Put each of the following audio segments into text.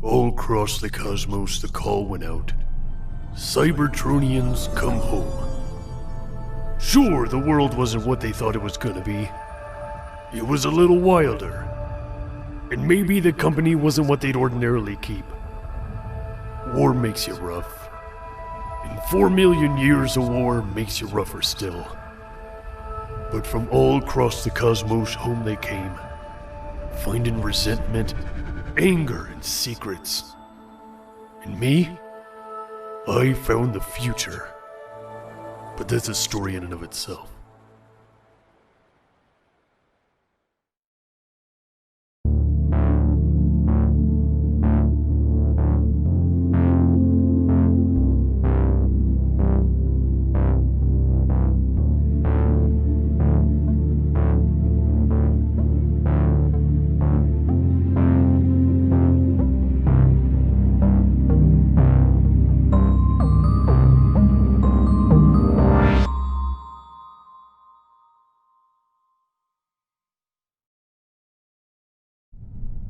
All across the cosmos the call went out. Cybertronians come home. Sure, the world wasn't what they thought it was gonna be. It was a little wilder. And maybe the company wasn't what they'd ordinarily keep. War makes you rough. And 4 million years of war makes you rougher still. But from all across the cosmos home they came, finding resentment, anger, and secrets. And me? I found the future. But that's a story in and of itself.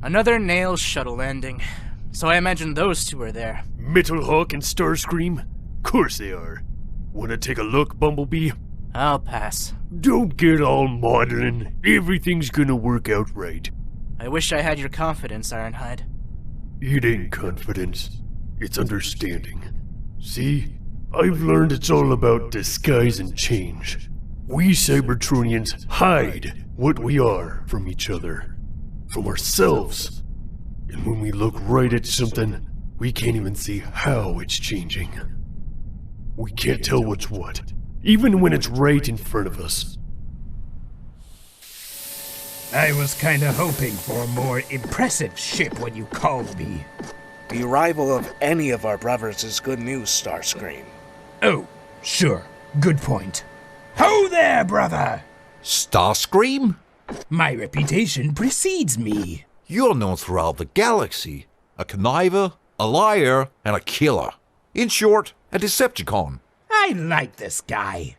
Another Nails shuttle landing. So I imagine those two are there. Metalhawk and Starscream? Course they are. Wanna take a look, Bumblebee? I'll pass. Don't get all maudlin. Everything's gonna work out right. I wish I had your confidence, Ironhide. It ain't confidence. It's understanding. See? I've learned it's all about disguise and change. We Cybertronians hide what we are from each other. From ourselves. And when we look right at something, we can't even see how it's changing. We can't tell what's what, even when it's right in front of us. I was kinda hoping for a more impressive ship when you called me. The arrival of any of our brothers is good news, Starscream. Oh, sure. Good point. Ho there, brother! Starscream? My reputation precedes me. You're known throughout the galaxy. A conniver, a liar, and a killer. In short, a Decepticon. I like this guy.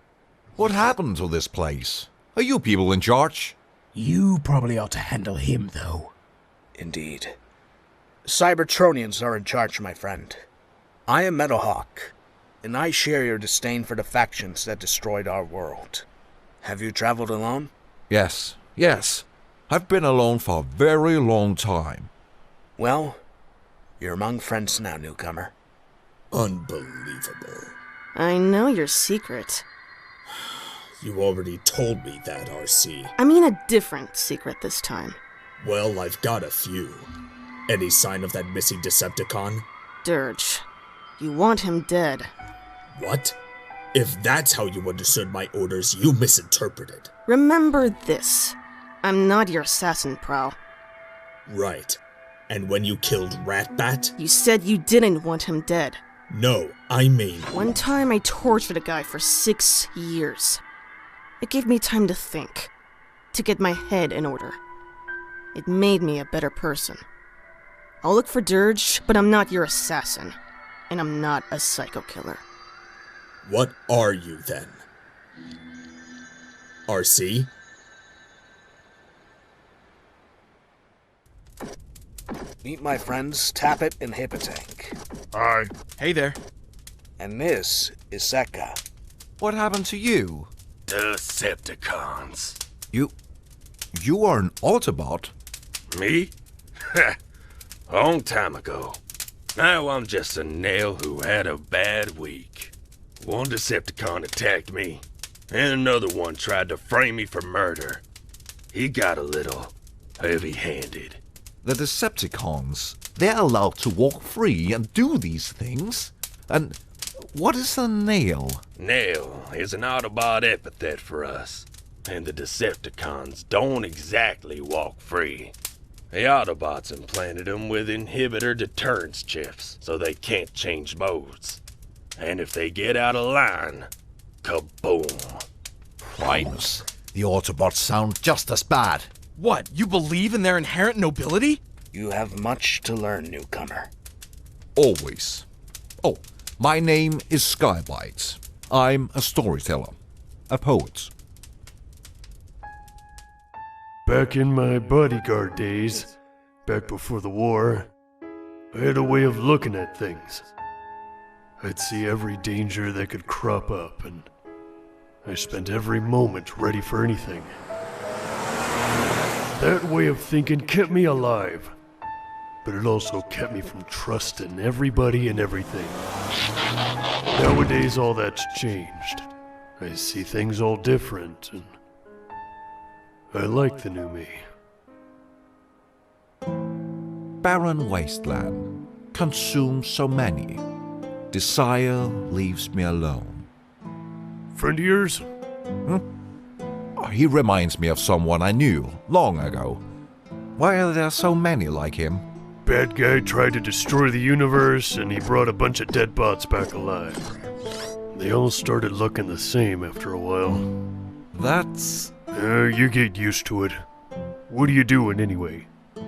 What happened to this place? Are you people in charge? You probably ought to handle him, though. Indeed. Cybertronians are in charge, my friend. I am Metalhawk, and I share your disdain for the factions that destroyed our world. Have you traveled alone? Yes. I've been alone for a very long time. Well, you're among friends now, newcomer. Unbelievable. I know your secret. You already told me that, RC. I mean a different secret this time. Well, I've got a few. Any sign of that missing Decepticon? Dirge. You want him dead. What? If that's how you understood my orders, you misinterpreted. Remember this. I'm not your assassin, Prowl. Right. And when you killed Ratbat? You said you didn't want him dead. No, I mean... One time I tortured a guy for 6 years. It gave me time to think. To get my head in order. It made me a better person. I'll look for Dirge, but I'm not your assassin. And I'm not a psycho killer. What are you, then? RC? Meet my friends, Tappet and Hippotank. Hi. Hey there. And this is Sekka. What happened to you? Decepticons. You are an Autobot? Me? Long time ago. Now I'm just a nail who had a bad week. One Decepticon attacked me, and another one tried to frame me for murder. He got a little heavy-handed. The Decepticons, they're allowed to walk free and do these things? And what is a nail? Nail is an Autobot epithet for us, and the Decepticons don't exactly walk free. The Autobots implanted them with inhibitor deterrence chips, so they can't change modes. And if they get out of line, kaboom. Primus, the Autobots sound just as bad. What, you believe in their inherent nobility? You have much to learn, newcomer. Always. Oh, my name is Sky-Byte. I'm a storyteller, a poet. Back in my bodyguard days, back before the war, I had a way of looking at things. I'd see every danger that could crop up, and I spent every moment ready for anything. That way of thinking kept me alive, but it also kept me from trusting everybody and everything. Nowadays, all that's changed. I see things all different, and I like the new me. Barren wasteland consumes so many. Desire leaves me alone. Friend of yours? He reminds me of someone I knew long ago. Why are there so many like him? Bad guy tried to destroy the universe, and he brought a bunch of dead bots back alive. They all started looking the same after a while. That's... You get used to it. What are you doing anyway?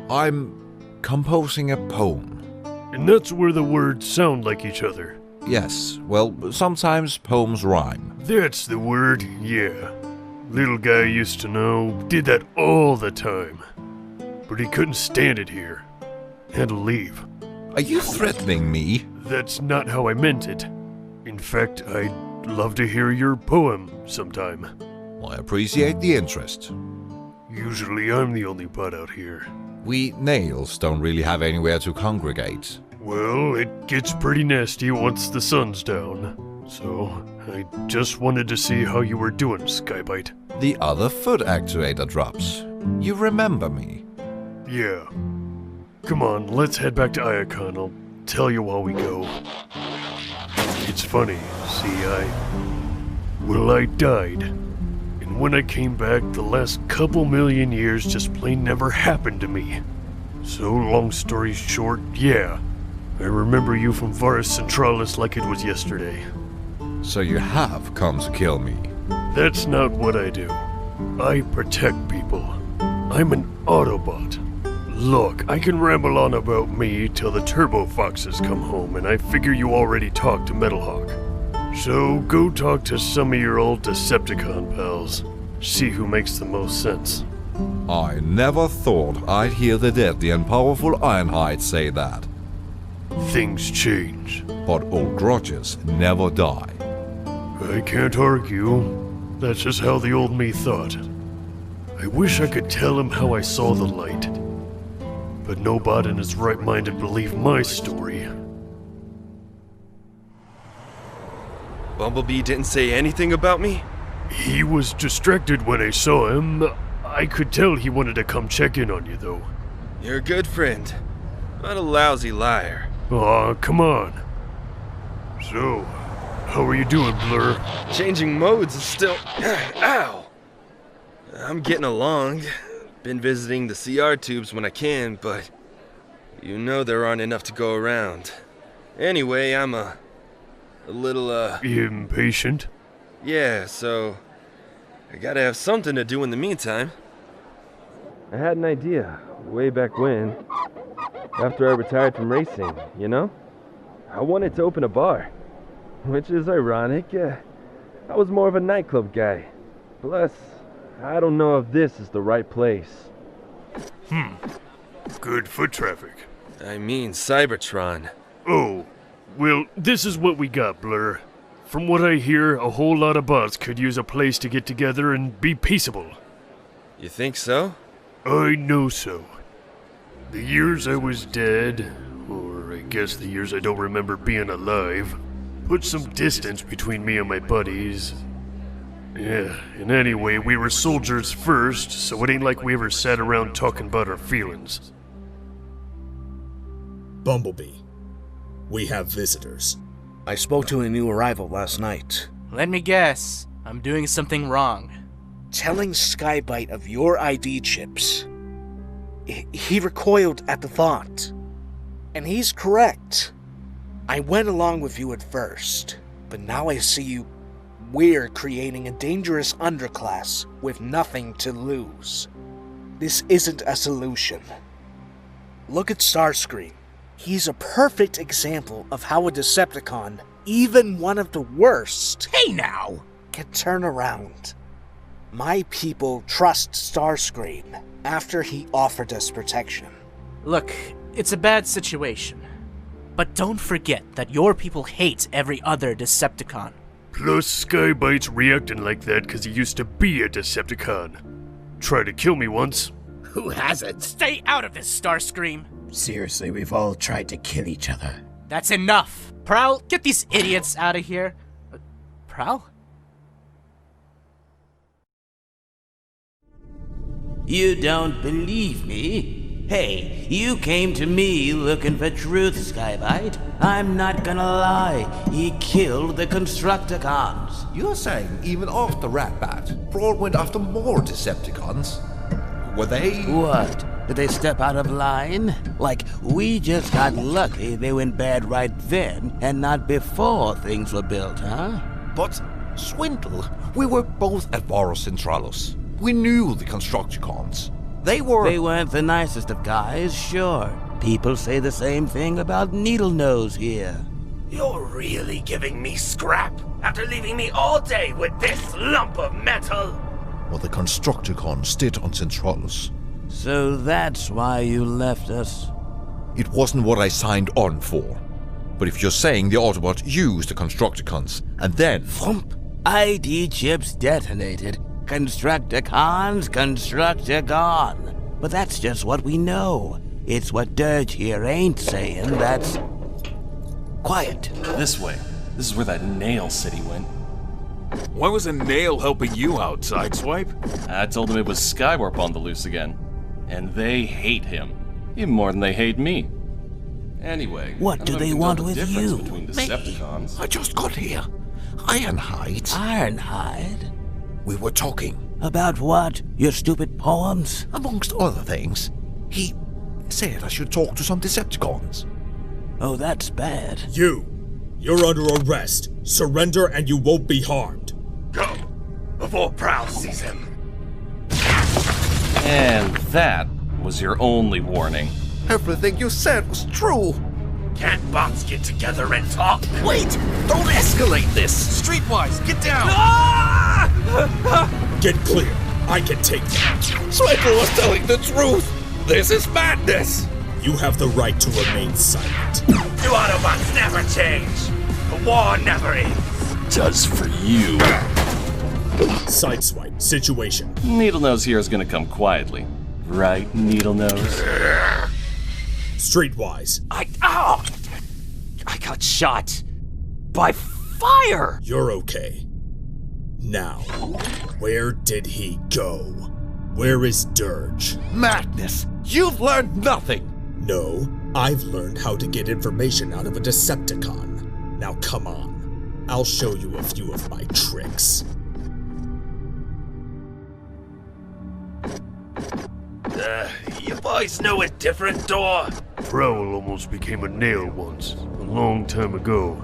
I'm composing a poem. And that's where the words sound like each other. Yes, well, sometimes poems rhyme. That's the word, yeah. Little guy used to know, did that all the time. But he couldn't stand it here. Had to leave. Are you threatening me? That's not how I meant it. In fact, I'd love to hear your poem sometime. I appreciate the interest. Usually I'm the only bot out here. We nails don't really have anywhere to congregate. Well, it gets pretty nasty once the sun's down. So, I just wanted to see how you were doing, Sky-Byte. The other foot actuator drops. You remember me? Yeah. Come on, let's head back to Iacon. I'll tell you while we go. It's funny, see, I died. And when I came back, the last couple million years just plain never happened to me. So, long story short, yeah. I remember you from Varus Centralis like it was yesterday. So you have come to kill me. That's not what I do. I protect people. I'm an Autobot. Look, I can ramble on about me till the Turbo Foxes come home, and I figure you already talked to Metalhawk. So go talk to some of your old Decepticon pals. See who makes the most sense. I never thought I'd hear the deadly and powerful Ironhide say that. Things change. But old grudges never die. I can't argue. That's just how the old me thought. I wish I could tell him how I saw the light. But no bot in his right mind would believe my story. Bumblebee didn't say anything about me? He was distracted when I saw him. I could tell he wanted to come check in on you, though. You're a good friend, not a lousy liar. Aw, come on. So, how are you doing, Blur? Changing modes is still... Ow! I'm getting along. Been visiting the CR tubes when I can, but you know there aren't enough to go around. Anyway, I'm a little, impatient? Yeah, so I gotta have something to do in the meantime. I had an idea way back when, after I retired from racing, you know? I wanted to open a bar, which is ironic. I was more of a nightclub guy. Plus, I don't know if this is the right place. Good foot traffic. I mean Cybertron. Oh, well, this is what we got, Blur. From what I hear, a whole lot of bots could use a place to get together and be peaceable. You think so? I know so. The years I was dead, or I guess the years I don't remember being alive, put some distance between me and my buddies. Yeah, and anyway, we were soldiers first, so it ain't like we ever sat around talking about our feelings. Bumblebee, we have visitors. I spoke to a new arrival last night. Let me guess. I'm doing something wrong. Telling Sky-Byte of your ID chips. He recoiled at the thought. And he's correct. I went along with you at first, but now I see we're creating a dangerous underclass with nothing to lose. This isn't a solution. Look at Starscream. He's a perfect example of how a Decepticon, even one of the worst, Hey now! can turn around. My people trust Starscream after he offered us protection. Look, it's a bad situation. But don't forget that your people hate every other Decepticon. Plus, Sky-Byte's reacting like that because he used to be a Decepticon. Tried to kill me once. Who hasn't? Stay out of this, Starscream! Seriously, we've all tried to kill each other. That's enough! Prowl, get these idiots out of here. Prowl? You don't believe me? Hey, you came to me looking for truth, Sky-Byte. I'm not gonna lie, he killed the Constructicons. You're saying even after Rat-Bat, Prowl went after more Decepticons? Were they... What? Did they step out of line? Like, we just got lucky they went bad right then and not before things were built, huh? But, Swindle, we were both at Varus Centralos. We knew the Constructicons. They weren't the nicest of guys, sure. People say the same thing about Needle Nose here. You're really giving me scrap after leaving me all day with this lump of metal? Well, the Constructicons did on Centralos. So that's why you left us? It wasn't what I signed on for. But if you're saying the Autobot used the Constructicons, and then... Thump! ID chips detonated. Constructicons, Constructicon. But that's just what we know. It's what Dirge here ain't saying, that's... Quiet. This way. This is where that nail city went. Why was a nail helping you out, Sideswipe? I told them it was Skywarp on the loose again. And they hate him. Even more than they hate me. Anyway... What do they want with you? Between Decepticons. I just got here. Ironhide. Ironhide? We were talking. About what? Your stupid poems? Amongst other things. He said I should talk to some Decepticons. Oh, that's bad. You're under arrest. Surrender and you won't be harmed. Go, before Prowl sees him. And that was your only warning. Everything you said was true. Can't bots get together and talk? Wait! Don't escalate this! Streetwise, get down! Get clear. I can take that. Swindle was telling the truth! This is madness! You have the right to remain silent. You Autobots never change. The war never ends. Does for you. Sideswipe. Situation. Needle Nose here is gonna come quietly. Right, Needle Nose? Streetwise. I got shot. By fire! You're okay. Now, where did he go? Where is Dirge? Madness! You've learned nothing! No, I've learned how to get information out of a Decepticon. Now come on. I'll show you a few of my tricks. You boys know a different door? Prowl almost became a nail once, a long time ago.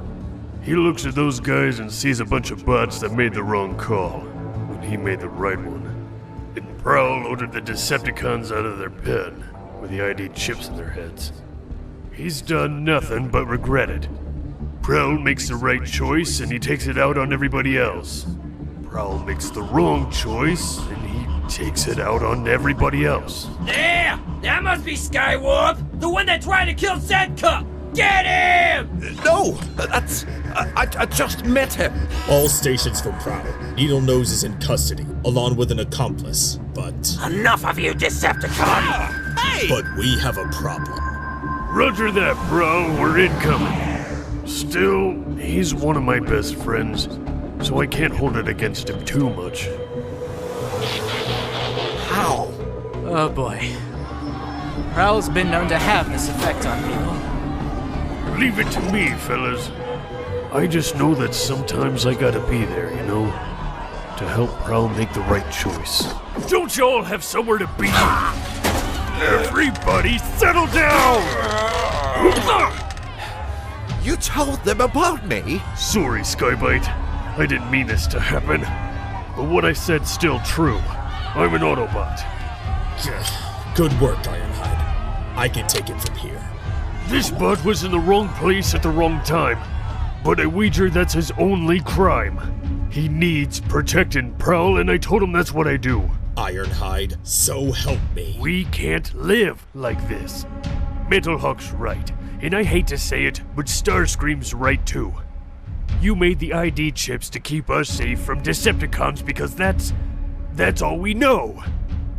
He looks at those guys and sees a bunch of bots that made the wrong call, when he made the right one. And Prowl ordered the Decepticons out of their pen, with the ID chips in their heads. He's done nothing but regret it. Prowl makes the right choice and he takes it out on everybody else. Prowl makes the wrong choice and he takes it out on everybody else. Yeah! That must be Skywarp! The one that tried to kill Zedka! Get him! No! That's... I just met him! All stations for Prowl. Needle Nose is in custody, along with an accomplice, but... Enough of you, Decepticon! Hey! But we have a problem. Roger that, bro. We're incoming. Still, he's one of my best friends, so I can't hold it against him too much. How? Oh boy. Prowl's been known to have this effect on people. Leave it to me, fellas. I just know that sometimes I gotta be there, you know? To help Prowl make the right choice. Don't you all have somewhere to be? Everybody settle down! You told them about me? Sorry, Sky-Byte. I didn't mean this to happen. But what I said's still true. I'm an Autobot. Good work, Ironhide. I can take it from here. This bot was in the wrong place at the wrong time. But I wager that's his only crime. He needs protecting Prowl, and I told him that's what I do. Ironhide, so help me. We can't live like this. Mental Hawk's right. And I hate to say it, but Starscream's right too. You made the ID chips to keep us safe from Decepticons because that's all we know.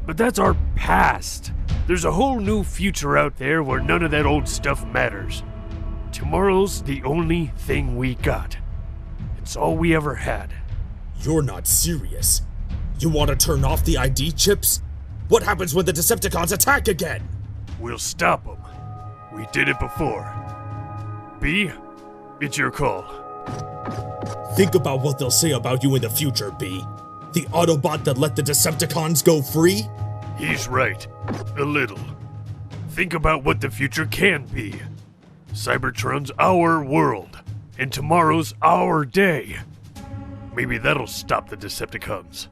But that's our past. There's a whole new future out there where none of that old stuff matters. Tomorrow's the only thing we got. It's all we ever had. You're not serious. You want to turn off the ID chips? What happens when the Decepticons attack again? We'll stop them. We did it before. B, it's your call. Think about what they'll say about you in the future, B. The Autobot that let the Decepticons go free? He's right. A little. Think about what the future can be. Cybertron's our world, and tomorrow's our day. Maybe that'll stop the Decepticons.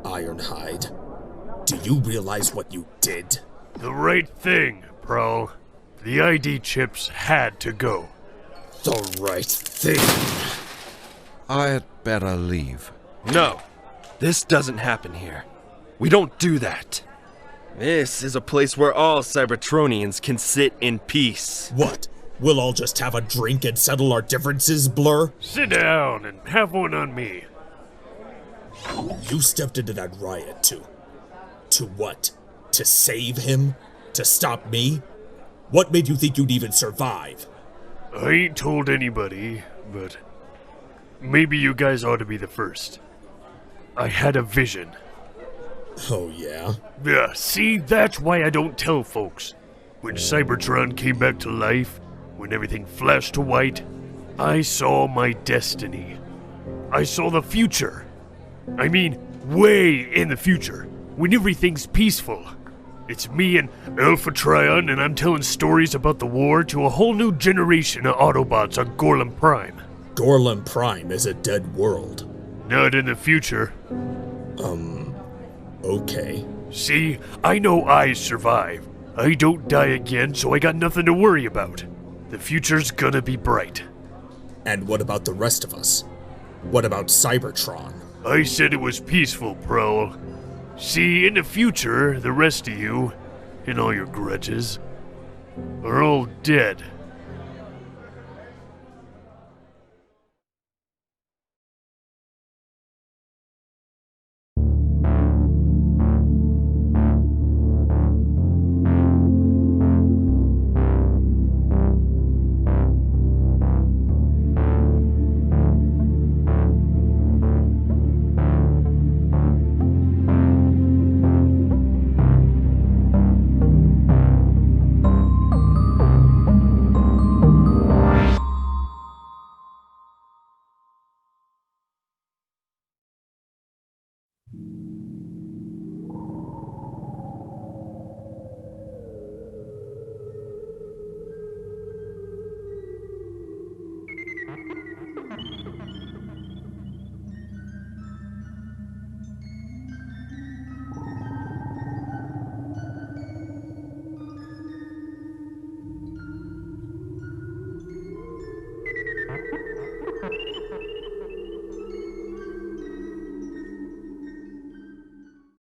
Ironhide, do you realize what you did? The right thing, Prowl. The ID chips had to go. The right thing. I'd better leave. No, this doesn't happen here. We don't do that. This is a place where all Cybertronians can sit in peace. What? We'll all just have a drink and settle our differences, Blur? Sit down and have one on me. You stepped into that riot to what? To save him? To stop me? What made you think you'd even survive? I ain't told anybody, but maybe you guys ought to be the first. I had a vision. Oh, yeah? Yeah, see, that's why I don't tell folks. When Cybertron came back to life, when everything flashed to white, I saw my destiny. I saw the future. I mean, way in the future, when everything's peaceful. It's me and Alpha Trion, and I'm telling stories about the war to a whole new generation of Autobots on Gorlem Prime. Gorlem Prime is a dead world. Not in the future. Okay. See, I know I survive. I don't die again, so I got nothing to worry about. The future's gonna be bright. And what about the rest of us? What about Cybertron? I said it was peaceful, Prowl. See, in the future, the rest of you, and all your grudges, are all dead.